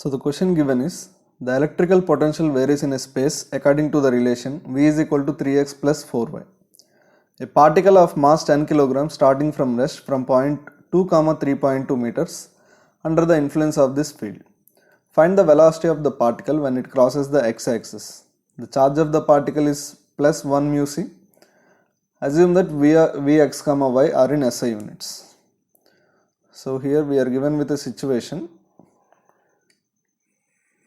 So the question given is, the electrical potential varies in a space according to the relation V is equal to 3x plus 4y. A particle of mass 10 kg starting from rest from point 2, 3.2 meters under the influence of this field. Find the velocity of the particle when it crosses the x-axis. The charge of the particle is plus 1 mu c. Assume that Vx, y are in SI units. So here we are given with a situation.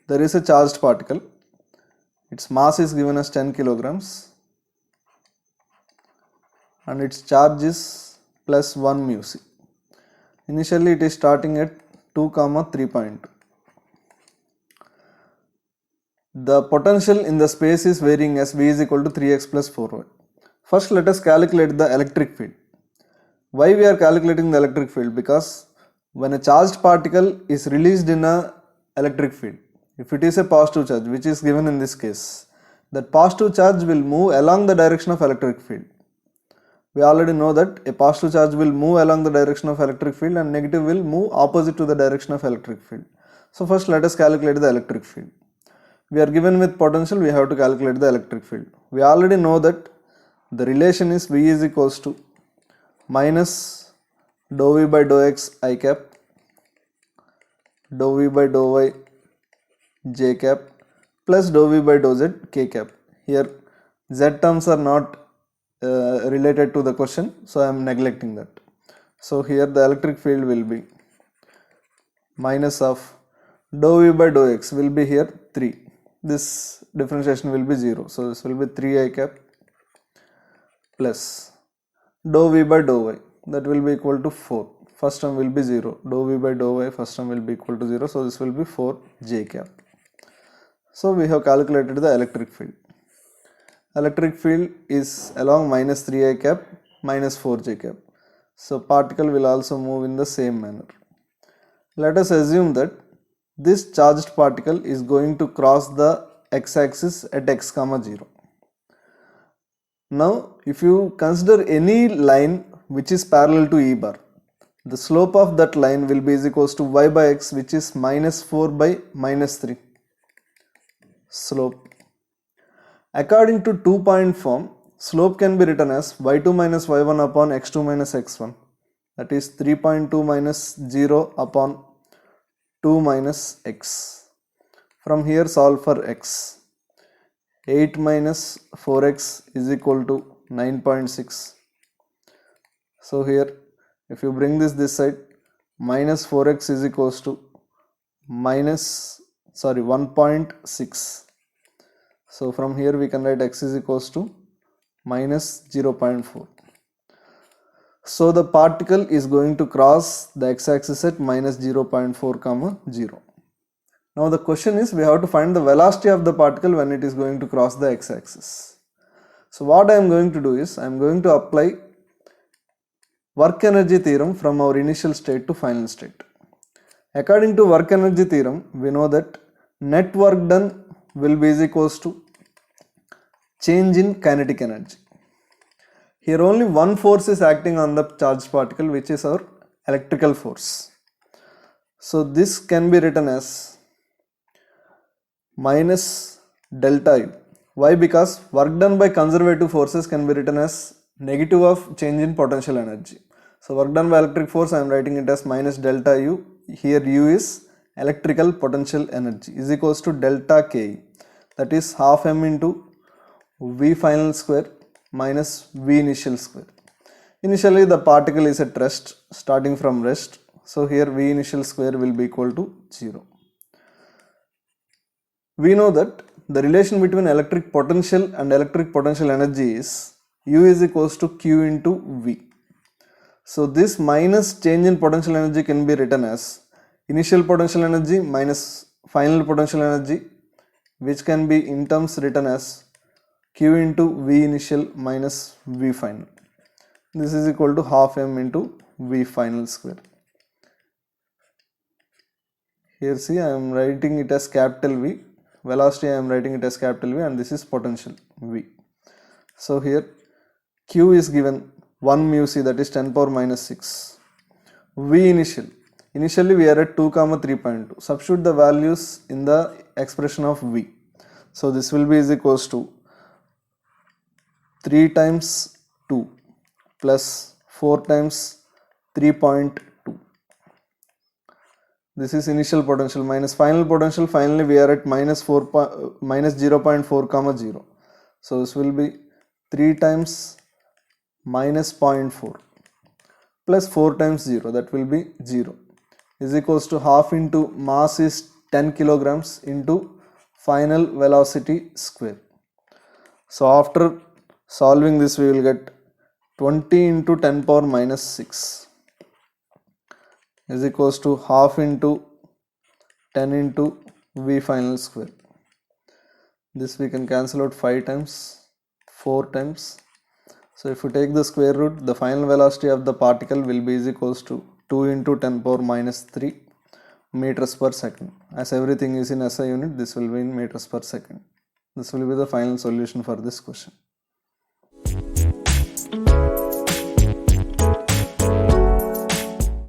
There is a charged particle. Its mass is given as 10 kilograms and its charge is plus 1 mu c. Initially it is starting at 2, 3.2. The potential in the space is varying as V is equal to 3x plus 4y. First let us calculate the electric field. Why we are calculating the electric field? Because when a charged particle is released in a electric field, if it is a positive charge, which is given in this case, that positive charge will move along the direction of electric field. We already know that a positive charge will move along the direction of electric field and negative will move opposite to the direction of electric field. So first let us calculate the electric field. We are given with potential, we have to calculate the electric field. We already know that the relation is V is equals to minus dou V by dou x I cap, dou V by dou y j cap plus dou V by dou z k cap. Here z terms are not related to the question, so I am neglecting that. So here the electric field will be minus of dou V by dou x will be here 3. This differentiation will be 0. So this will be 3 I cap plus dou V by dou y, that will be equal to 4. First term will be 0. Dou V by dou y first term will be equal to 0. So this will be 4 j cap. So we have calculated the electric field. Electric field is along minus 3 I cap minus 4 j cap. So particle will also move in the same manner. Let us assume that this charged particle is going to cross the x-axis at x, 0. Now if you consider any line which is parallel to E bar, the slope of that line will be is equals to y by x, which is minus 4 by minus 3 slope. According to 2-point form, slope can be written as y2 minus y1 upon x2 minus x1, that is 3.2 minus 0 upon 2 minus x. From here solve for x. 8 minus 4x is equal to 9.6. So here if you bring this side, minus 4x is equals to 1.6. So from here we can write x is equals to minus 0.4. So the particle is going to cross the x-axis at minus 0.4, 0. Now the question is, we have to find the velocity of the particle when it is going to cross the x-axis. So what I am going to do is, I am going to apply work energy theorem from our initial state to final state. According to work energy theorem, we know that net work done will be is equals to change in kinetic energy. Here only one force is acting on the charged particle, which is our electrical force. So this can be written as minus delta U. Why? Because work done by conservative forces can be written as negative of change in potential energy. So work done by electric force, I am writing it as minus delta U. Here U is electrical potential energy is equals to delta K, that is half m into V final square minus V initial square. Initially the particle is at rest, starting from rest. So here V initial square will be equal to 0. We know that the relation between electric potential and electric potential energy is U is equals to Q into V. So this minus change in potential energy can be written as initial potential energy minus final potential energy, which can be in terms written as Q into V initial minus V final. This is equal to half m into V final square. Here see, I am writing it as capital V. Velocity I am writing it as capital V, and this is potential V. So here Q is given 1 mu c, that is 10 power minus 6. V initial Initially we are at 2 comma 3.2. Substitute the values in the expression of v. So this will be is equals to 3 times 2 plus 4 times 3.2. This is initial potential minus final potential. Finally we are at minus 0.4 comma 0. So this will be 3 times minus 0.4 plus 4 times 0, that will be 0, is equals to half into mass is 10 kilograms into final velocity square. So after solving this we will get 20 into 10 power minus 6 is equals to half into 10 into v final square. This we can cancel out 5 times, 4 times. So if you take the square root, the final velocity of the particle will be is equals to 2 into 10 power minus 3 meters per second. As everything is in SI unit, this will be in meters per second. This will be the final solution for this question.